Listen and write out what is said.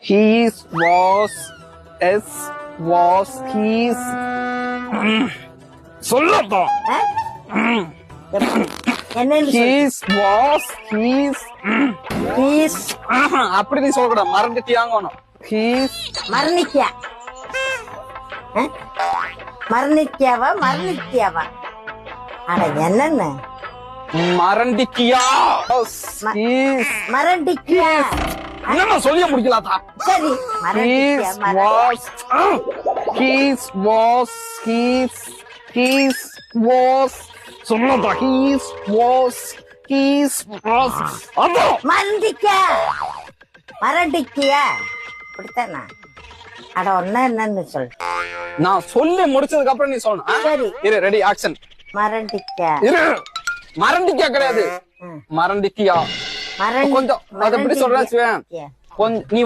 His was S was his சொல்லப்பா. என்னன்னு His was his he's அப்படி நீ சொல்லக்கூடாது, மறந்துட்டியாங்க. His மரணிக்கியா மரணிக்கியாவா மரணிக்கியாவா அட என்னன்னு மறந்துட்டியா. His மரண்டிக்கியா என்ன சொல்லிய முடிக்கலாதா. சரி மரண்டிக்கியா His was சொல்லப்பா. His was அதோ மரண்டிக்கியா மரண்டிக்கியா அப்படித்தானா அட ஒன்னா என்னன்னு சொல் நான் சொல்லி முடிச்சதுக்கு அப்புறம் நீ சொல்லணும். சரி இரு, ரெடி, ஆக்ஷன். மரண்டிக்கியா இரு, மறந்துட்டியா கிடையாது, மறந்துட்டியா. கொஞ்சம் அதை எப்படி சொல்றேன், கொஞ்சம் நீ